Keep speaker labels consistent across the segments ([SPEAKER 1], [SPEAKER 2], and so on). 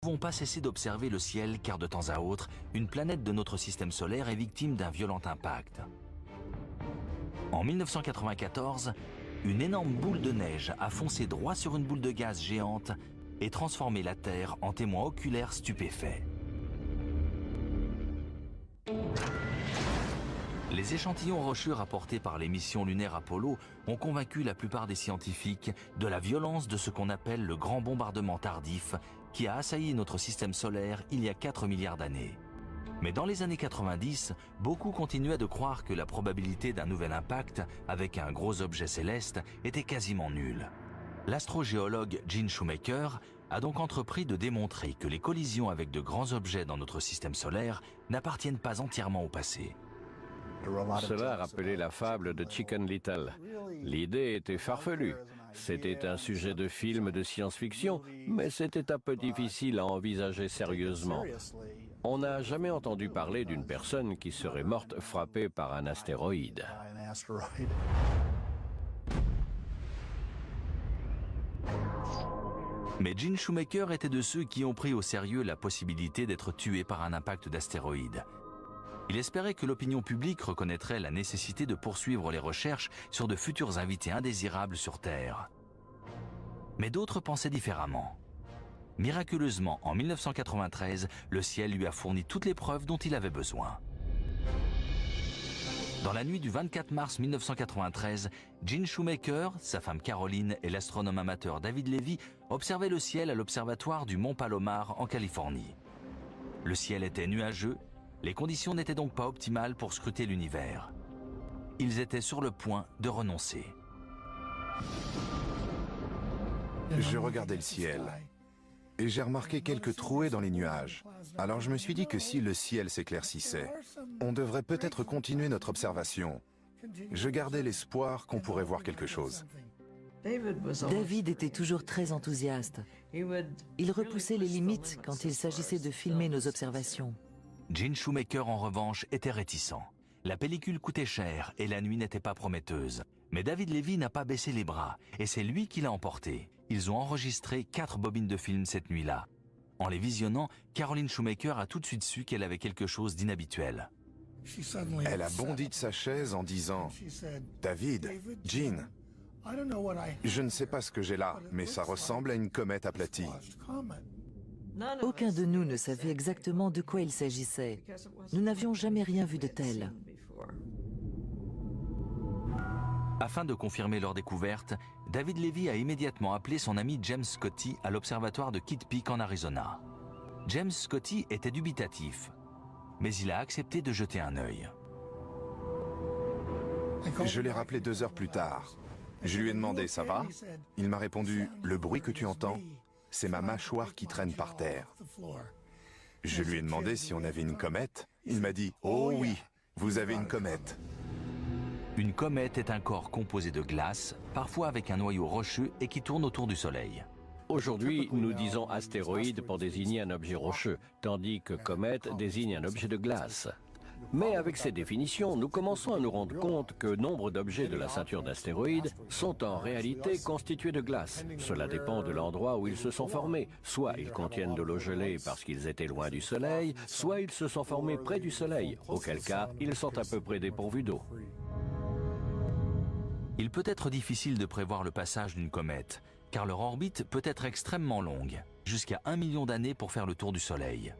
[SPEAKER 1] pouvons pas cesser d'observer le ciel car de temps à autre, une planète de notre système solaire est victime d'un violent impact. En 1994, une énorme boule de neige a foncé droit sur une boule de gaz géante et transformé la Terre en témoin oculaire stupéfait. Les échantillons rocheux rapportés par les missions lunaires Apollo ont convaincu la plupart des scientifiques de la violence de ce qu'on appelle le grand bombardement tardif qui a assailli notre système solaire il y a 4 milliards d'années. Mais dans les années 90, beaucoup continuaient de croire que la probabilité d'un nouvel impact avec un gros objet céleste était quasiment nulle. L'astrogéologue Gene Shoemaker a donc entrepris de démontrer que les collisions avec de grands objets dans notre système solaire n'appartiennent pas entièrement au passé.
[SPEAKER 2] Cela rappelait la fable de Chicken Little. L'idée était farfelue. C'était un sujet de film de science-fiction, mais c'était un peu difficile à envisager sérieusement. On n'a jamais entendu parler d'une personne qui serait morte frappée par un astéroïde.
[SPEAKER 1] Mais Gene Shoemaker était de ceux qui ont pris au sérieux la possibilité d'être tué par un impact d'astéroïde. Il espérait que l'opinion publique reconnaîtrait la nécessité de poursuivre les recherches sur de futurs invités indésirables sur Terre. Mais d'autres pensaient différemment. Miraculeusement, en 1993, le ciel lui a fourni toutes les preuves dont il avait besoin. Dans la nuit du 24 mars 1993, Gene Shoemaker, sa femme Caroline et l'astronome amateur David Levy observaient le ciel à l'observatoire du Mont Palomar en Californie. Le ciel était nuageux. Les conditions n'étaient donc pas optimales pour scruter l'univers. Ils étaient sur le point de renoncer.
[SPEAKER 3] Je regardais le ciel et j'ai remarqué quelques trouées dans les nuages. Alors je me suis dit que si le ciel s'éclaircissait, on devrait peut-être continuer notre observation. Je gardais l'espoir qu'on pourrait voir quelque chose.
[SPEAKER 4] David était toujours très enthousiaste. Il repoussait les limites quand il s'agissait de filmer nos observations.
[SPEAKER 1] Gene Shoemaker, en revanche, était réticent. La pellicule coûtait cher et la nuit n'était pas prometteuse. Mais David Levy n'a pas baissé les bras et c'est lui qui l'a emporté. Ils ont enregistré 4 bobines de film cette nuit-là. En les visionnant, Caroline Shoemaker a tout de suite su qu'elle avait quelque chose d'inhabituel.
[SPEAKER 3] Elle a bondi de sa chaise en disant « David, Gene, je ne sais pas ce que j'ai là, mais ça ressemble à une comète aplatie. »
[SPEAKER 4] Aucun de nous ne savait exactement de quoi il s'agissait. Nous n'avions jamais rien vu de tel.
[SPEAKER 1] Afin de confirmer leur découverte, David Levy a immédiatement appelé son ami James Scotty à l'observatoire de Kitt Peak en Arizona. James Scotty était dubitatif, mais il a accepté de jeter un œil.
[SPEAKER 3] Je l'ai rappelé 2 heures plus tard. Je lui ai demandé « Ça va ?» Il m'a répondu « Le bruit que tu entends, c'est ma mâchoire qui traîne par terre. » Je lui ai demandé si on avait une comète. Il m'a dit « Oh oui, vous avez une comète. »
[SPEAKER 1] Une comète est un corps composé de glace, parfois avec un noyau rocheux et qui tourne autour du Soleil.
[SPEAKER 2] Aujourd'hui, nous disons astéroïde pour désigner un objet rocheux, tandis que comète désigne un objet de glace. Mais avec ces définitions, nous commençons à nous rendre compte que nombre d'objets de la ceinture d'astéroïdes sont en réalité constitués de glace. Cela dépend de l'endroit où ils se sont formés. Soit ils contiennent de l'eau gelée parce qu'ils étaient loin du Soleil, soit ils se sont formés près du Soleil, auquel cas ils sont à peu près dépourvus d'eau.
[SPEAKER 1] Il peut être difficile de prévoir le passage d'une comète, car leur orbite peut être extrêmement longue, jusqu'à 1 million d'années pour faire le tour du Soleil.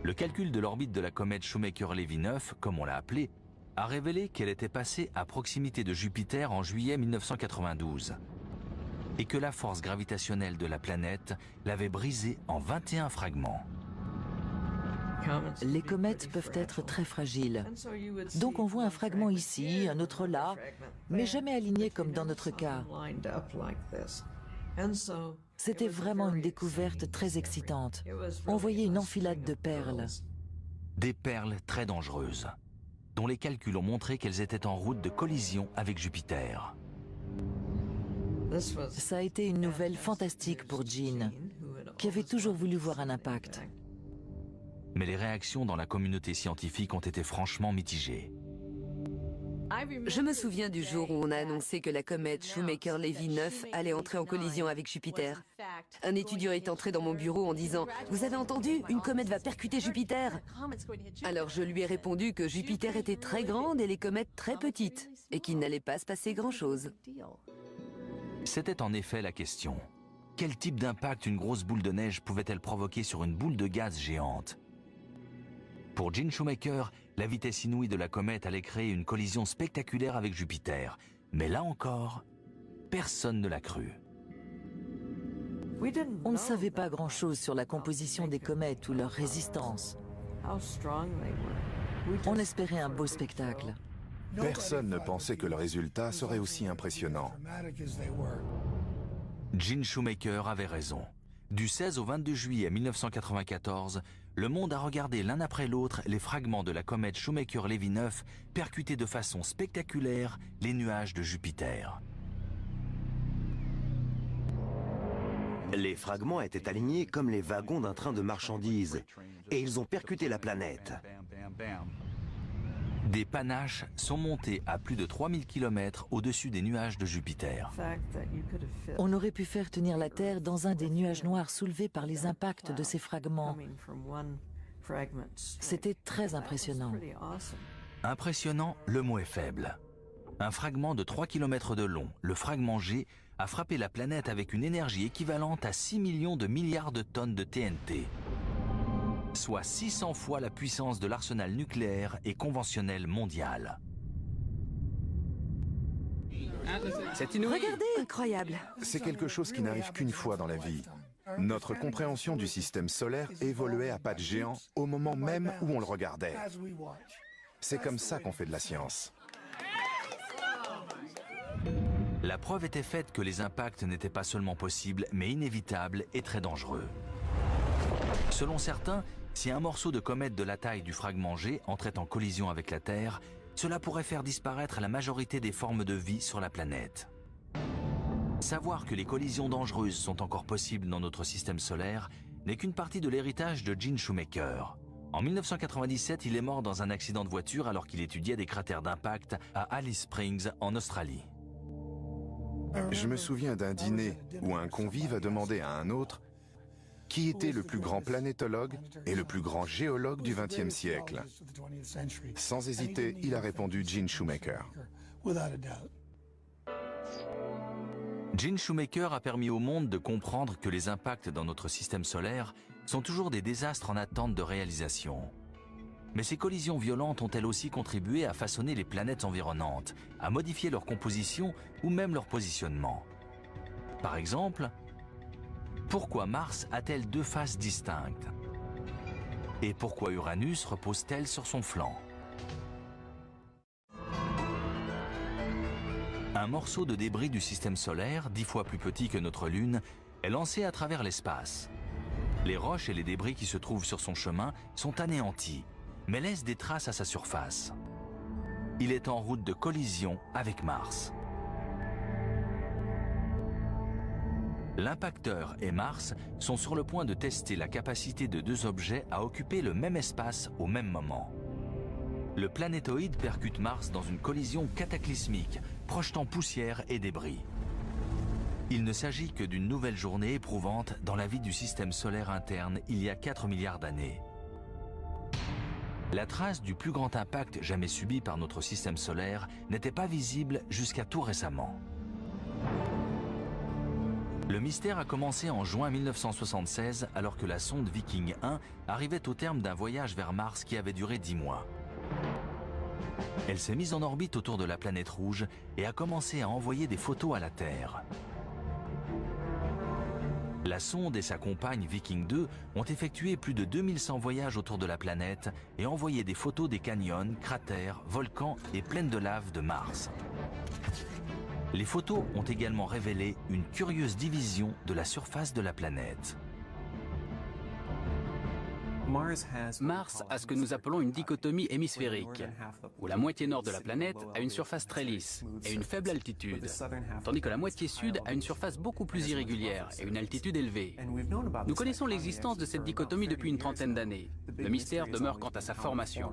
[SPEAKER 1] Le calcul de l'orbite de la comète Shoemaker-Levy 9, comme on l'a appelée, a révélé qu'elle était passée à proximité de Jupiter en juillet 1992 et que la force gravitationnelle de la planète l'avait brisée en 21 fragments.
[SPEAKER 4] Les comètes peuvent être très fragiles. Donc on voit un fragment ici, un autre là, mais jamais aligné comme dans notre cas. C'était vraiment une découverte très excitante. On voyait une enfilade de perles.
[SPEAKER 1] Des perles très dangereuses, dont les calculs ont montré qu'elles étaient en route de collision avec Jupiter.
[SPEAKER 4] Ça a été une nouvelle fantastique pour Gene, qui avait toujours voulu voir un impact.
[SPEAKER 1] Mais les réactions dans la communauté scientifique ont été franchement mitigées.
[SPEAKER 5] Je me souviens du jour où on a annoncé que la comète Shoemaker-Levy 9 allait entrer en collision avec Jupiter. Un étudiant est entré dans mon bureau en disant « Vous avez entendu? Une comète va percuter Jupiter !» Alors je lui ai répondu que Jupiter était très grande et les comètes très petites, et qu'il n'allait pas se passer grand-chose.
[SPEAKER 1] C'était en effet la question. Quel type d'impact une grosse boule de neige pouvait-elle provoquer sur une boule de gaz géante? Pour Gene Shoemaker, la vitesse inouïe de la comète allait créer une collision spectaculaire avec Jupiter. Mais là encore, personne ne l'a cru.
[SPEAKER 4] On ne savait pas grand-chose sur la composition des comètes ou leur résistance. On espérait un beau spectacle.
[SPEAKER 3] Personne ne pensait que le résultat serait aussi impressionnant.
[SPEAKER 1] Gene Shoemaker avait raison. Du 16 au 22 juillet 1994, le monde a regardé l'un après l'autre les fragments de la comète Shoemaker-Levy 9 percuter de façon spectaculaire les nuages de Jupiter.
[SPEAKER 6] Les fragments étaient alignés comme les wagons d'un train de marchandises, et ils ont percuté la planète.
[SPEAKER 1] Des panaches sont montés à plus de 3000 km au-dessus des nuages de Jupiter.
[SPEAKER 4] On aurait pu faire tenir la Terre dans un des nuages noirs soulevés par les impacts de ces fragments. C'était très impressionnant.
[SPEAKER 1] Impressionnant, le mot est faible. Un fragment de 3 km de long, le fragment G, a frappé la planète avec une énergie équivalente à 6 millions de milliards de tonnes de TNT. Soit 600 fois la puissance de l'arsenal nucléaire et conventionnel mondial.
[SPEAKER 5] C'est une Regardez, incroyable.
[SPEAKER 3] C'est quelque chose qui n'arrive qu'une fois dans la vie. Notre compréhension du système solaire évoluait à pas de géant au moment même où on le regardait. C'est comme ça qu'on fait de la science.
[SPEAKER 1] La preuve était faite que les impacts n'étaient pas seulement possibles, mais inévitables et très dangereux. Selon certains, si un morceau de comète de la taille du fragment G entrait en collision avec la Terre, cela pourrait faire disparaître la majorité des formes de vie sur la planète. Savoir que les collisions dangereuses sont encore possibles dans notre système solaire n'est qu'une partie de l'héritage de Gene Shoemaker. En 1997, il est mort dans un accident de voiture alors qu'il étudiait des cratères d'impact à Alice Springs, en Australie.
[SPEAKER 3] Je me souviens d'un dîner où un convive a demandé à un autre qui était le plus grand planétologue et le plus grand géologue du XXe siècle. Sans hésiter, il a répondu Gene Shoemaker.
[SPEAKER 1] Gene Shoemaker a permis au monde de comprendre que les impacts dans notre système solaire sont toujours des désastres en attente de réalisation. Mais ces collisions violentes ont-elles aussi contribué à façonner les planètes environnantes, à modifier leur composition ou même leur positionnement? Par exemple, pourquoi Mars a-t-elle deux faces distinctes? Et pourquoi Uranus repose-t-elle sur son flanc? Un morceau de débris du système solaire, 10 fois plus petit que notre Lune, est lancé à travers l'espace. Les roches et les débris qui se trouvent sur son chemin sont anéantis, mais laissent des traces à sa surface. Il est en route de collision avec Mars. L'impacteur et Mars sont sur le point de tester la capacité de deux objets à occuper le même espace au même moment. Le planétoïde percute Mars dans une collision cataclysmique, projetant poussière et débris. Il ne s'agit que d'une nouvelle journée éprouvante dans la vie du système solaire interne il y a 4 milliards d'années. La trace du plus grand impact jamais subi par notre système solaire n'était pas visible jusqu'à tout récemment. Le mystère a commencé en juin 1976 alors que la sonde Viking 1 arrivait au terme d'un voyage vers Mars qui avait duré 10 mois. Elle s'est mise en orbite autour de la planète rouge et a commencé à envoyer des photos à la Terre. La sonde et sa compagne Viking 2 ont effectué plus de 2100 voyages autour de la planète et envoyé des photos des canyons, cratères, volcans et plaines de lave de Mars. Les photos ont également révélé une curieuse division de la surface de la planète.
[SPEAKER 7] Mars a ce que nous appelons une dichotomie hémisphérique, où la moitié nord de la planète a une surface très lisse et une faible altitude, tandis que la moitié sud a une surface beaucoup plus irrégulière et une altitude élevée. Nous connaissons l'existence de cette dichotomie depuis une trentaine d'années. Le mystère demeure quant à sa formation.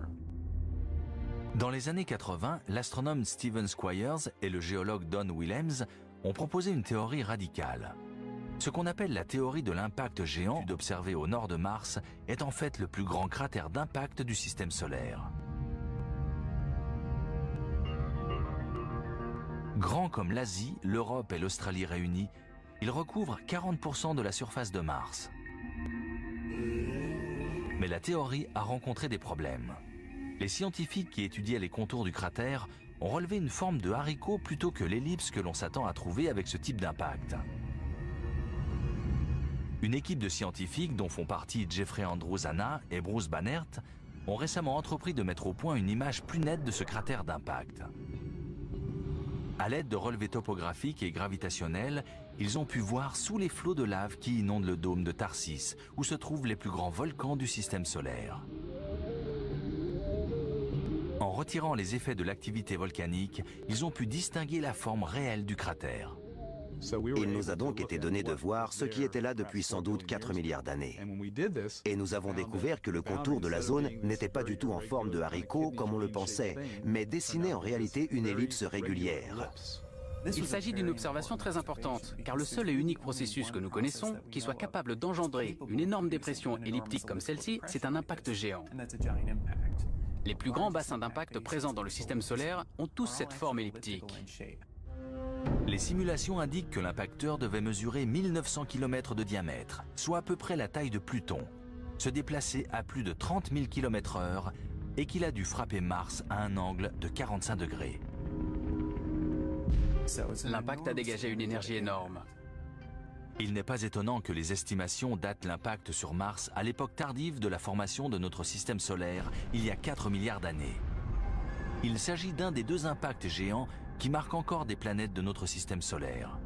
[SPEAKER 1] Dans les années 80, l'astronome Stephen Squires et le géologue Don Willems ont proposé une théorie radicale. Ce qu'on appelle la théorie de l'impact géant observé au nord de Mars est en fait le plus grand cratère d'impact du système solaire. Grand comme l'Asie, l'Europe et l'Australie réunies, il recouvre 40% de la surface de Mars. Mais la théorie a rencontré des problèmes. Les scientifiques qui étudiaient les contours du cratère ont relevé une forme de haricot plutôt que l'ellipse que l'on s'attend à trouver avec ce type d'impact. Une équipe de scientifiques dont font partie Jeffrey Andrews Hanna et Bruce Banerdt ont récemment entrepris de mettre au point une image plus nette de ce cratère d'impact. À l'aide de relevés topographiques et gravitationnels, ils ont pu voir sous les flots de lave qui inondent le dôme de Tharsis, où se trouvent les plus grands volcans du système solaire. En retirant les effets de l'activité volcanique, ils ont pu distinguer la forme réelle du cratère.
[SPEAKER 6] Il nous a donc été donné de voir ce qui était là depuis sans doute 4 milliards d'années. Et nous avons découvert que le contour de la zone n'était pas du tout en forme de haricot comme on le pensait, mais dessinait en réalité une ellipse régulière.
[SPEAKER 7] Il s'agit d'une observation très importante, car le seul et unique processus que nous connaissons qui soit capable d'engendrer une énorme dépression elliptique comme celle-ci, c'est un impact géant. Les plus grands bassins d'impact présents dans le système solaire ont tous cette forme elliptique.
[SPEAKER 1] Les simulations indiquent que l'impacteur devait mesurer 1900 km de diamètre, soit à peu près la taille de Pluton, se déplacer à plus de 30 000 km/h et qu'il a dû frapper Mars à un angle de 45 degrés.
[SPEAKER 7] L'impact a dégagé une énergie énorme.
[SPEAKER 1] Il n'est pas étonnant que les estimations datent l'impact sur Mars à l'époque tardive de la formation de notre système solaire, il y a 4 milliards d'années. Il s'agit d'un des deux impacts géants qui marquent encore des planètes de notre système solaire.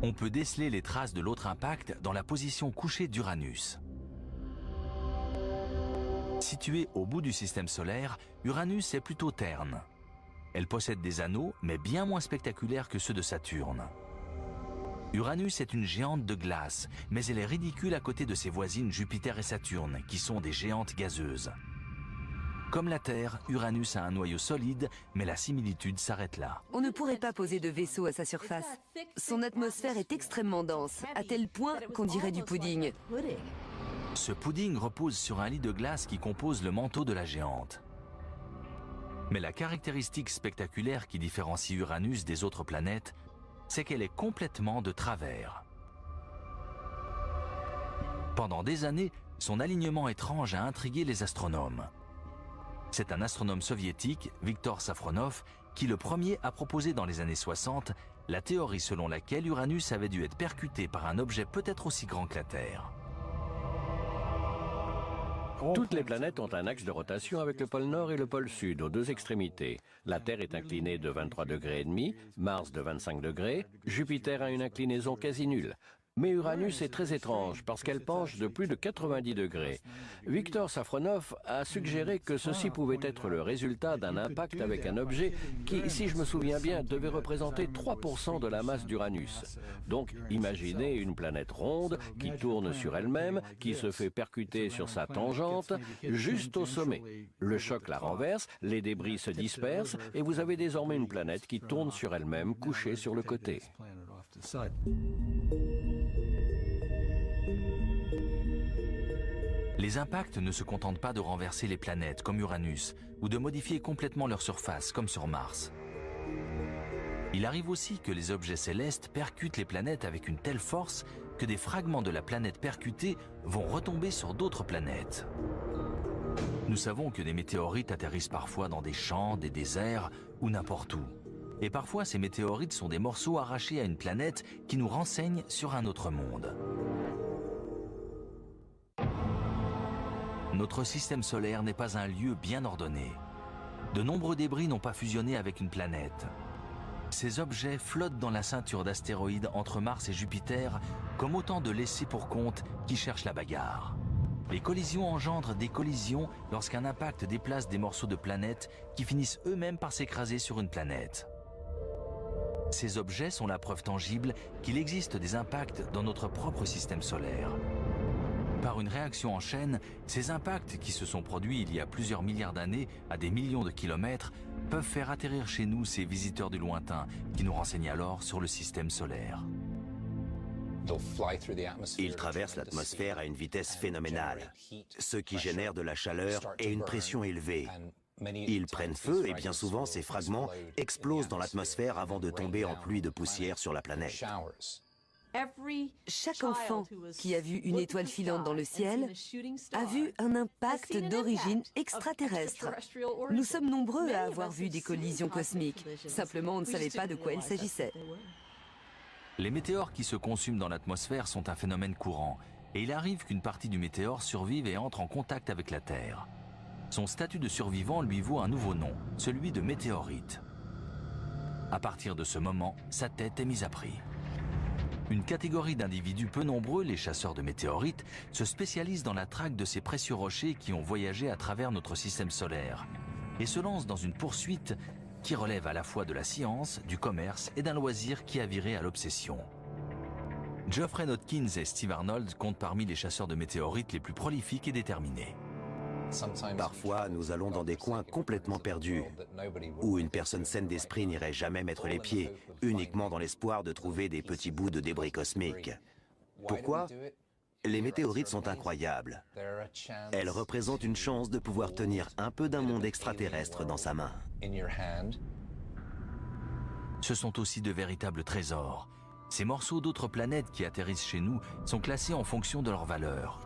[SPEAKER 1] On peut déceler les traces de l'autre impact dans la position couchée d'Uranus. Située au bout du système solaire, Uranus est plutôt terne. Elle possède des anneaux, mais bien moins spectaculaires que ceux de Saturne. Uranus est une géante de glace, mais elle est ridicule à côté de ses voisines Jupiter et Saturne, qui sont des géantes gazeuses. Comme la Terre, Uranus a un noyau solide, mais la similitude s'arrête là.
[SPEAKER 5] On ne pourrait pas poser de vaisseau à sa surface. Son atmosphère est extrêmement dense, à tel point qu'on dirait du pudding.
[SPEAKER 1] Ce pudding repose sur un lit de glace qui compose le manteau de la géante. Mais la caractéristique spectaculaire qui différencie Uranus des autres planètes, c'est qu'elle est complètement de travers. Pendant des années, son alignement étrange a intrigué les astronomes. C'est un astronome soviétique, Viktor Safronov, qui le premier a proposé dans les années 60 la théorie selon laquelle Uranus avait dû être percuté par un objet peut-être aussi grand que la Terre.
[SPEAKER 2] Toutes les planètes ont un axe de rotation avec le pôle nord et le pôle sud aux deux extrémités. La Terre est inclinée de 23,5 degrés, Mars de 25 degrés, Jupiter a une inclinaison quasi nulle. Mais Uranus est très étrange parce qu'elle penche de plus de 90 degrés. Viktor Safronov a suggéré que ceci pouvait être le résultat d'un impact avec un objet qui, si je me souviens bien, devait représenter 3% de la masse d'Uranus. Donc, imaginez une planète ronde qui tourne sur elle-même, qui se fait percuter sur sa tangente, juste au sommet. Le choc la renverse, les débris se dispersent et vous avez désormais une planète qui tourne sur elle-même, couchée sur le côté.
[SPEAKER 1] Les impacts ne se contentent pas de renverser les planètes comme Uranus ou de modifier complètement leur surface comme sur Mars. Il arrive aussi que les objets célestes percutent les planètes avec une telle force que des fragments de la planète percutée vont retomber sur d'autres planètes. Nous savons que des météorites atterrissent parfois dans des champs, des déserts ou n'importe où. Et parfois ces météorites sont des morceaux arrachés à une planète qui nous renseignent sur un autre monde. Notre système solaire n'est pas un lieu bien ordonné. De nombreux débris n'ont pas fusionné avec une planète. Ces objets flottent dans la ceinture d'astéroïdes entre Mars et Jupiter comme autant de laissés pour compte qui cherchent la bagarre. Les collisions engendrent des collisions lorsqu'un impact déplace des morceaux de planètes qui finissent eux-mêmes par s'écraser sur une planète. Ces objets sont la preuve tangible qu'il existe des impacts dans notre propre système solaire. Par une réaction en chaîne, ces impacts qui se sont produits il y a plusieurs milliards d'années à des millions de kilomètres peuvent faire atterrir chez nous ces visiteurs du lointain qui nous renseignent alors sur le système solaire.
[SPEAKER 6] Ils traversent l'atmosphère à une vitesse phénoménale, ce qui génère de la chaleur et une pression élevée. Ils prennent feu et bien souvent ces fragments explosent dans l'atmosphère avant de tomber en pluie de poussière sur la planète.
[SPEAKER 5] Chaque enfant qui a vu une étoile filante dans le ciel a vu un impact d'origine extraterrestre. Nous sommes nombreux à avoir vu des collisions cosmiques. Simplement, on ne savait pas de quoi il s'agissait.
[SPEAKER 1] Les météores qui se consument dans l'atmosphère sont un phénomène courant, et il arrive qu'une partie du météore survive et entre en contact avec la Terre. Son statut de survivant lui vaut un nouveau nom, celui de météorite. À partir de ce moment, sa tête est mise à prix. Une catégorie d'individus peu nombreux, les chasseurs de météorites, se spécialisent dans la traque de ces précieux rochers qui ont voyagé à travers notre système solaire et se lancent dans une poursuite qui relève à la fois de la science, du commerce et d'un loisir qui a viré à l'obsession. Geoffrey Notkins et Steve Arnold comptent parmi les chasseurs de météorites les plus prolifiques et déterminés.
[SPEAKER 6] Parfois, nous allons dans des coins complètement perdus, où une personne saine d'esprit n'irait jamais mettre les pieds, uniquement dans l'espoir de trouver des petits bouts de débris cosmiques. Pourquoi ? Les météorites sont incroyables. Elles représentent une chance de pouvoir tenir un peu d'un monde extraterrestre dans sa main.
[SPEAKER 1] Ce sont aussi de véritables trésors. Ces morceaux d'autres planètes qui atterrissent chez nous sont classés en fonction de leur valeur.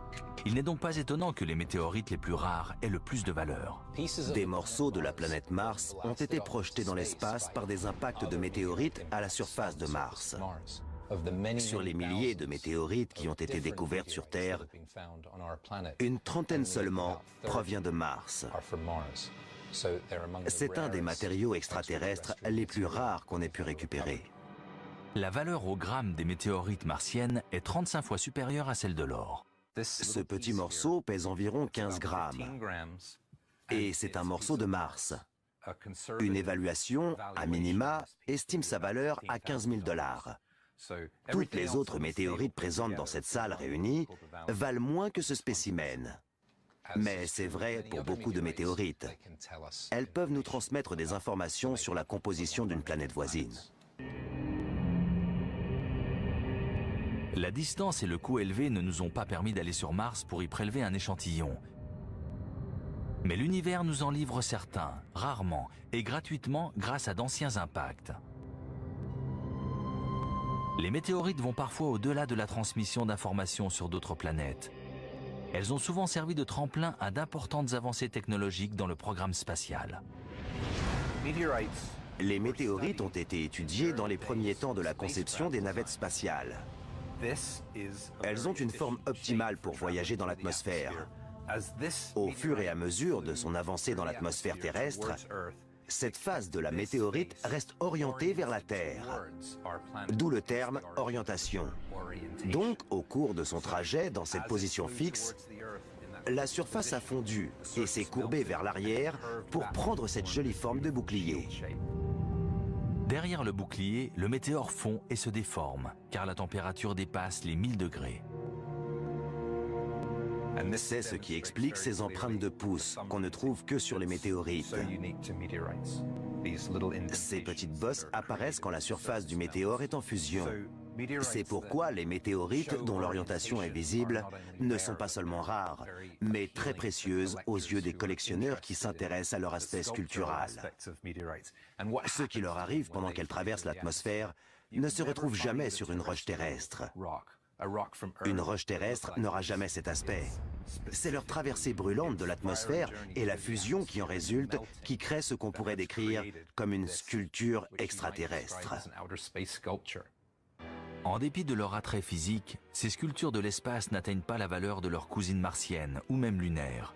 [SPEAKER 1] Il n'est donc pas étonnant que les météorites les plus rares aient le plus de valeur.
[SPEAKER 6] Des morceaux de la planète Mars ont été projetés dans l'espace par des impacts de météorites à la surface de Mars. Sur les milliers de météorites qui ont été découvertes sur Terre, une trentaine seulement provient de Mars. C'est un des matériaux extraterrestres les plus rares qu'on ait pu récupérer.
[SPEAKER 1] La valeur au gramme des météorites martiennes est 35 fois supérieure à celle de l'or.
[SPEAKER 6] Ce petit morceau pèse environ 15 grammes. Et c'est un morceau de Mars. Une évaluation, à minima, estime sa valeur à 15 000 $. Toutes les autres météorites présentes dans cette salle réunie valent moins que ce spécimen. Mais c'est vrai pour beaucoup de météorites. Elles peuvent nous transmettre des informations sur la composition d'une planète voisine.
[SPEAKER 1] La distance et le coût élevé ne nous ont pas permis d'aller sur Mars pour y prélever un échantillon. Mais l'univers nous en livre certains, rarement et gratuitement grâce à d'anciens impacts. Les météorites vont parfois au-delà de la transmission d'informations sur d'autres planètes. Elles ont souvent servi de tremplin à d'importantes avancées technologiques dans le programme spatial.
[SPEAKER 6] Les météorites ont été étudiées dans les premiers temps de la conception des navettes spatiales. Elles ont une forme optimale pour voyager dans l'atmosphère. Au fur et à mesure de son avancée dans l'atmosphère terrestre, cette phase de la météorite reste orientée vers la Terre, d'où le terme orientation. Donc, au cours de son trajet dans cette position fixe, la surface a fondu et s'est courbée vers l'arrière pour prendre cette jolie forme de bouclier.
[SPEAKER 1] Derrière le bouclier, le météore fond et se déforme, car la température dépasse les 1000 degrés.
[SPEAKER 6] C'est ce qui explique ces empreintes de pouces qu'on ne trouve que sur les météorites. Ces petites bosses apparaissent quand la surface du météore est en fusion. C'est pourquoi les météorites, dont l'orientation est visible, ne sont pas seulement rares, mais très précieuses aux yeux des collectionneurs qui s'intéressent à leur aspect sculptural. Ce qui leur arrive pendant qu'elles traversent l'atmosphère ne se retrouve jamais sur une roche terrestre. Une roche terrestre n'aura jamais cet aspect. C'est leur traversée brûlante de l'atmosphère et la fusion qui en résulte qui crée ce qu'on pourrait décrire comme une sculpture extraterrestre.
[SPEAKER 1] En dépit de leur attrait physique, ces sculptures de l'espace n'atteignent pas la valeur de leurs cousines martiennes ou même lunaires.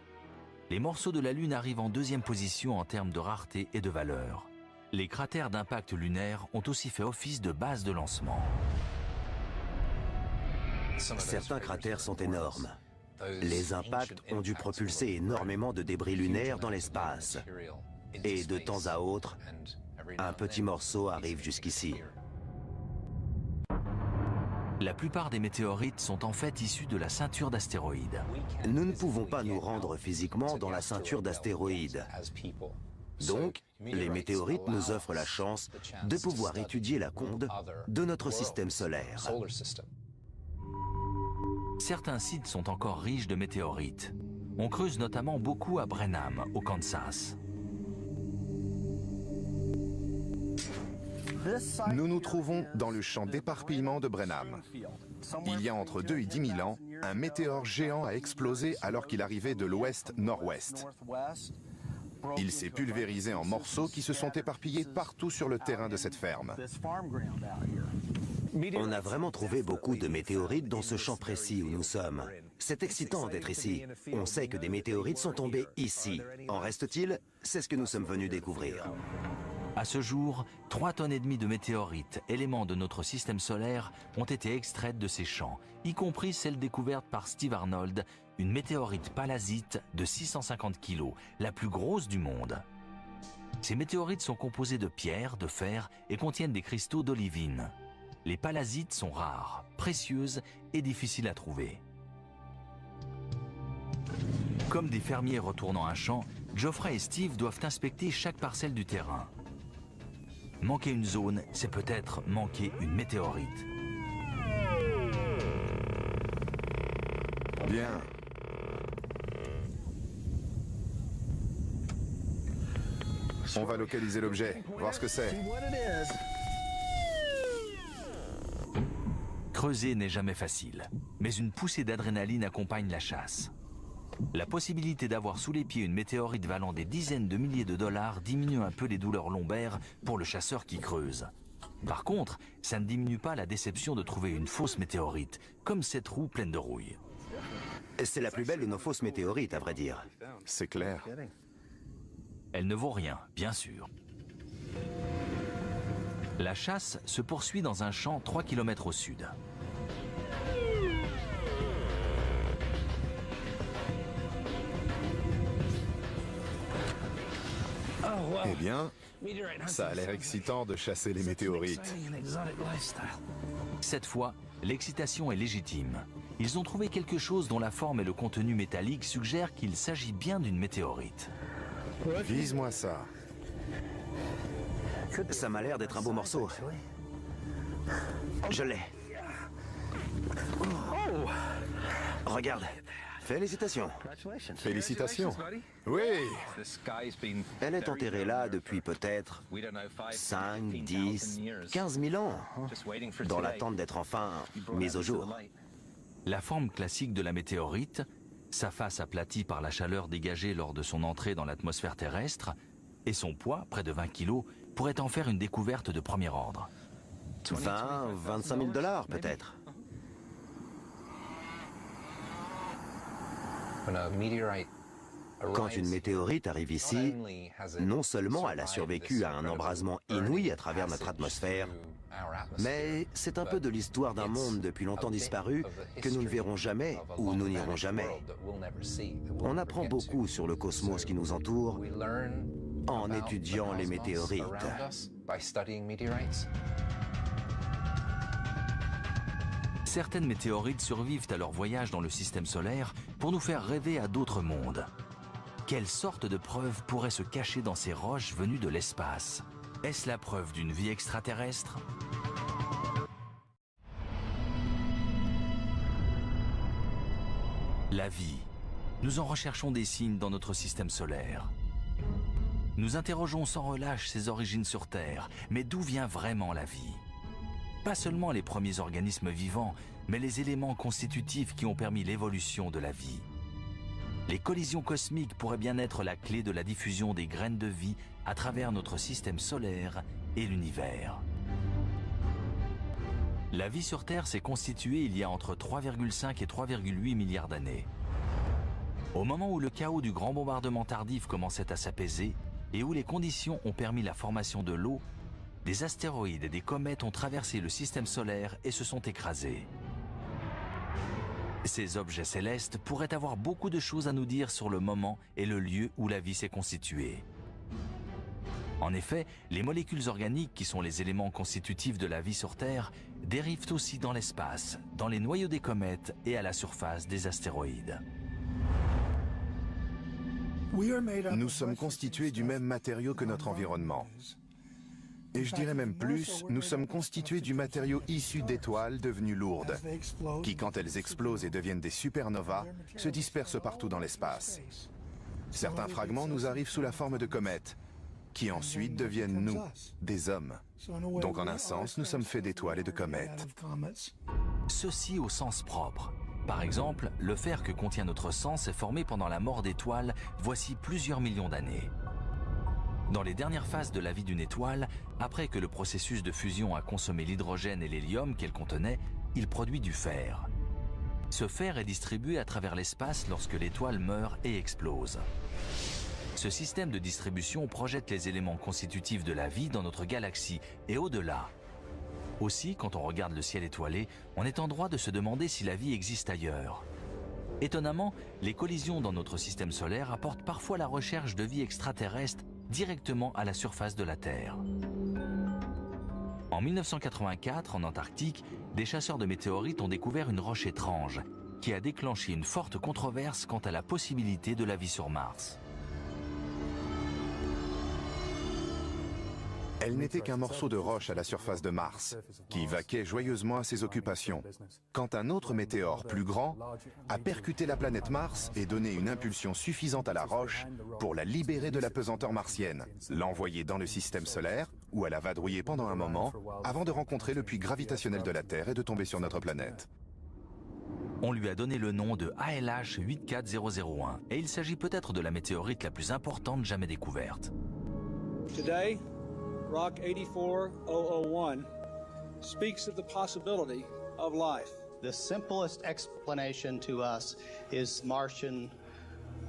[SPEAKER 1] Les morceaux de la Lune arrivent en deuxième position en termes de rareté et de valeur. Les cratères d'impact lunaire ont aussi fait office de base de lancement.
[SPEAKER 6] Certains cratères sont énormes. Les impacts ont dû propulser énormément de débris lunaires dans l'espace. Et de temps à autre, un petit morceau arrive jusqu'ici.
[SPEAKER 1] La plupart des météorites sont en fait issus de la ceinture d'astéroïdes.
[SPEAKER 6] Nous ne pouvons pas nous rendre physiquement dans la ceinture d'astéroïdes. Donc, les météorites nous offrent la chance de pouvoir étudier la conde de notre système solaire.
[SPEAKER 1] Certains sites sont encore riches de météorites. On creuse notamment beaucoup à Brenham, au Kansas.
[SPEAKER 3] Nous nous trouvons dans le champ d'éparpillement de Brenham. Il y a entre 2 et 10 000 ans, un météore géant a explosé alors qu'il arrivait de l'ouest-nord-ouest. Il s'est pulvérisé en morceaux qui se sont éparpillés partout sur le terrain de cette ferme.
[SPEAKER 6] On a vraiment trouvé beaucoup de météorites dans ce champ précis où nous sommes. C'est excitant d'être ici. On sait que des météorites sont tombées ici. En reste-t-il? C'est ce que nous sommes venus découvrir.
[SPEAKER 1] À ce jour, 3,5 tonnes de météorites, éléments de notre système solaire, ont été extraites de ces champs, y compris celle découverte par Steve Arnold, une météorite palasite de 650 kg, la plus grosse du monde. Ces météorites sont composées de pierre, de fer et contiennent des cristaux d'olivine. Les palasites sont rares, précieuses et difficiles à trouver. Comme des fermiers retournant un champ, Geoffrey et Steve doivent inspecter chaque parcelle du terrain. Manquer une zone, c'est peut-être manquer une météorite.
[SPEAKER 3] Bien. On va localiser l'objet, voir ce que c'est.
[SPEAKER 1] Creuser n'est jamais facile, mais une poussée d'adrénaline accompagne la chasse. La possibilité d'avoir sous les pieds une météorite valant des dizaines de milliers de dollars diminue un peu les douleurs lombaires pour le chasseur qui creuse. Par contre, ça ne diminue pas la déception de trouver une fausse météorite, comme cette roue pleine de rouille.
[SPEAKER 6] C'est la plus belle de nos fausses météorites, à vrai dire.
[SPEAKER 3] C'est clair.
[SPEAKER 1] Elle ne vaut rien, bien sûr. La chasse se poursuit dans un champ 3 km au sud.
[SPEAKER 3] Eh bien, ça a l'air excitant de chasser les météorites.
[SPEAKER 1] Cette fois, l'excitation est légitime. Ils ont trouvé quelque chose dont la forme et le contenu métallique suggèrent qu'il s'agit bien d'une météorite.
[SPEAKER 3] Vise-moi ça.
[SPEAKER 6] Ça m'a l'air d'être un beau morceau. Je l'ai. Regarde. Félicitations.
[SPEAKER 3] Félicitations. Oui.
[SPEAKER 6] Elle est enterrée là depuis peut-être 5, 10, 15 000 ans, dans l'attente d'être enfin mise au jour.
[SPEAKER 1] La forme classique de la météorite, sa face aplatie par la chaleur dégagée lors de son entrée dans l'atmosphère terrestre, et son poids, près de 20 kg, pourrait en faire une découverte de premier ordre.
[SPEAKER 6] 20, 25 000 dollars peut-être. Quand une météorite arrive ici, non seulement elle a survécu à un embrasement inouï à travers notre atmosphère, mais c'est un peu de l'histoire d'un monde depuis longtemps disparu que nous ne verrons jamais ou nous n'irons jamais. On apprend beaucoup sur le cosmos qui nous entoure en étudiant les météorites.
[SPEAKER 1] Certaines météorites survivent à leur voyage dans le système solaire pour nous faire rêver à d'autres mondes. Quelle sorte de preuve pourrait se cacher dans ces roches venues de l'espace? Est-ce la preuve d'une vie extraterrestre? La vie. Nous en recherchons des signes dans notre système solaire. Nous interrogeons sans relâche ses origines sur Terre, mais d'où vient vraiment la vie? Pas seulement les premiers organismes vivants, mais les éléments constitutifs qui ont permis l'évolution de la vie. Les collisions cosmiques pourraient bien être la clé de la diffusion des graines de vie à travers notre système solaire et l'univers. La vie sur Terre s'est constituée il y a entre 3,5 et 3,8 milliards d'années. Au moment où le chaos du grand bombardement tardif commençait à s'apaiser et où les conditions ont permis la formation de l'eau, des astéroïdes et des comètes ont traversé le système solaire et se sont écrasés. Ces objets célestes pourraient avoir beaucoup de choses à nous dire sur le moment et le lieu où la vie s'est constituée. En effet, les molécules organiques, qui sont les éléments constitutifs de la vie sur Terre, dérivent aussi dans l'espace, dans les noyaux des comètes et à la surface des astéroïdes.
[SPEAKER 3] Nous sommes constitués du même matériau que notre environnement. Et je dirais même plus, nous sommes constitués du matériau issu d'étoiles devenues lourdes, qui, quand elles explosent et deviennent des supernovas, se dispersent partout dans l'espace. Certains fragments nous arrivent sous la forme de comètes, qui ensuite deviennent nous, des hommes. Donc en un sens, nous sommes faits d'étoiles et de comètes.
[SPEAKER 1] Ceci au sens propre. Par exemple, le fer que contient notre sang s'est formé pendant la mort d'étoiles voici plusieurs millions d'années. Dans les dernières phases de la vie d'une étoile, après que le processus de fusion a consommé l'hydrogène et l'hélium qu'elle contenait, il produit du fer. Ce fer est distribué à travers l'espace lorsque l'étoile meurt et explose. Ce système de distribution projette les éléments constitutifs de la vie dans notre galaxie et au-delà. Aussi, quand on regarde le ciel étoilé, on est en droit de se demander si la vie existe ailleurs. Étonnamment, les collisions dans notre système solaire apportent parfois la recherche de vie extraterrestre directement à la surface de la Terre. En 1984, en Antarctique, des chasseurs de météorites ont découvert une roche étrange qui a déclenché une forte controverse quant à la possibilité de la vie sur Mars.
[SPEAKER 3] Elle n'était qu'un morceau de roche à la surface de Mars, qui vaquait joyeusement à ses occupations, quand un autre météore plus grand a percuté la planète Mars et donné une impulsion suffisante à la roche pour la libérer de la pesanteur martienne, l'envoyer dans le système solaire, où elle a vadrouillé pendant un moment, avant de rencontrer le puits gravitationnel de la Terre et de tomber sur notre planète.
[SPEAKER 1] On lui a donné le nom de ALH 84001, et il s'agit peut-être de la météorite la plus importante jamais découverte.
[SPEAKER 8] Today, Rock 84001 speaks of the possibility of life.
[SPEAKER 9] The simplest explanation to us is Martian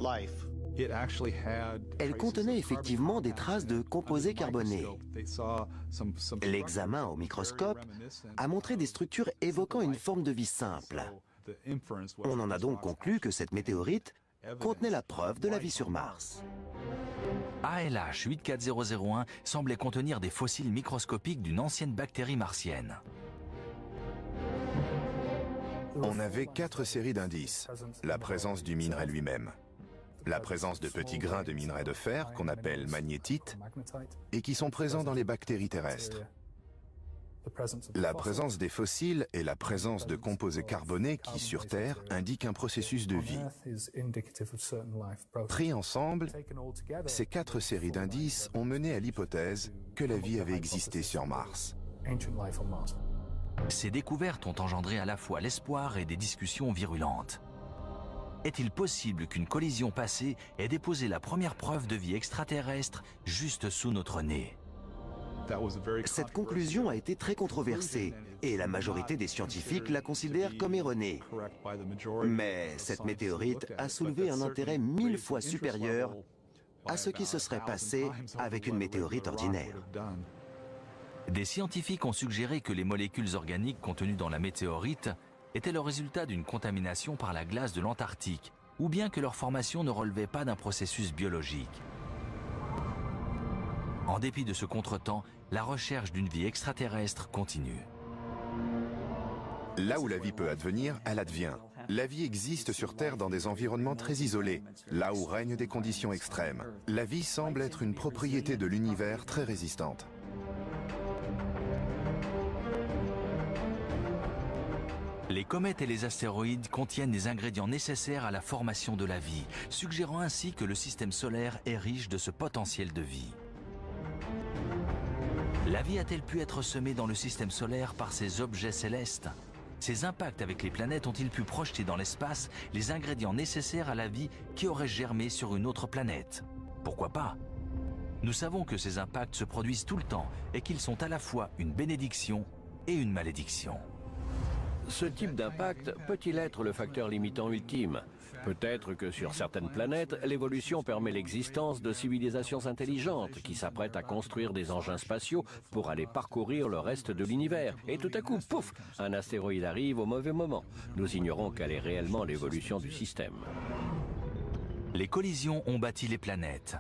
[SPEAKER 9] life.
[SPEAKER 6] Elle contenait effectivement des traces de composés carbonés. L'examen au microscope a montré des structures évoquant une forme de vie simple. On en a donc conclu que cette météorite contenait la preuve de la vie sur Mars.
[SPEAKER 1] ALH 84001 semblait contenir des fossiles microscopiques d'une ancienne bactérie martienne.
[SPEAKER 3] On avait 4 séries d'indices. La présence du minerai lui-même, la présence de petits grains de minerai de fer qu'on appelle magnétite et qui sont présents dans les bactéries terrestres. La présence des fossiles et la présence de composés carbonés qui, sur Terre, indiquent un processus de vie. Pris ensemble, ces 4 séries d'indices ont mené à l'hypothèse que la vie avait existé sur Mars.
[SPEAKER 1] Ces découvertes ont engendré à la fois l'espoir et des discussions virulentes. Est-il possible qu'une collision passée ait déposé la première preuve de vie extraterrestre juste sous notre nez ?
[SPEAKER 6] Cette conclusion a été très controversée et la majorité des scientifiques la considèrent comme erronée. Mais cette météorite a soulevé un intérêt 1000 fois supérieur à ce qui se serait passé avec une météorite ordinaire.
[SPEAKER 1] Des scientifiques ont suggéré que les molécules organiques contenues dans la météorite étaient le résultat d'une contamination par la glace de l'Antarctique, ou bien que leur formation ne relevait pas d'un processus biologique. En dépit de ce contretemps, la recherche d'une vie extraterrestre continue.
[SPEAKER 3] Là où la vie peut advenir, elle advient. La vie existe sur Terre dans des environnements très isolés, là où règnent des conditions extrêmes. La vie semble être une propriété de l'univers très résistante.
[SPEAKER 1] Les comètes et les astéroïdes contiennent des ingrédients nécessaires à la formation de la vie, suggérant ainsi que le système solaire est riche de ce potentiel de vie. La vie a-t-elle pu être semée dans le système solaire par ces objets célestes ? Ces impacts avec les planètes ont-ils pu projeter dans l'espace les ingrédients nécessaires à la vie qui aurait germé sur une autre planète ? Pourquoi pas ? Nous savons que ces impacts se produisent tout le temps et qu'ils sont à la fois une bénédiction et une malédiction.
[SPEAKER 2] Ce type d'impact peut-il être le facteur limitant ultime ? Peut-être que sur certaines planètes, l'évolution permet l'existence de civilisations intelligentes qui s'apprêtent à construire des engins spatiaux pour aller parcourir le reste de l'univers. Et tout à coup, pouf, un astéroïde arrive au mauvais moment. Nous ignorons quelle est réellement l'évolution du système.
[SPEAKER 1] Les collisions ont bâti les planètes.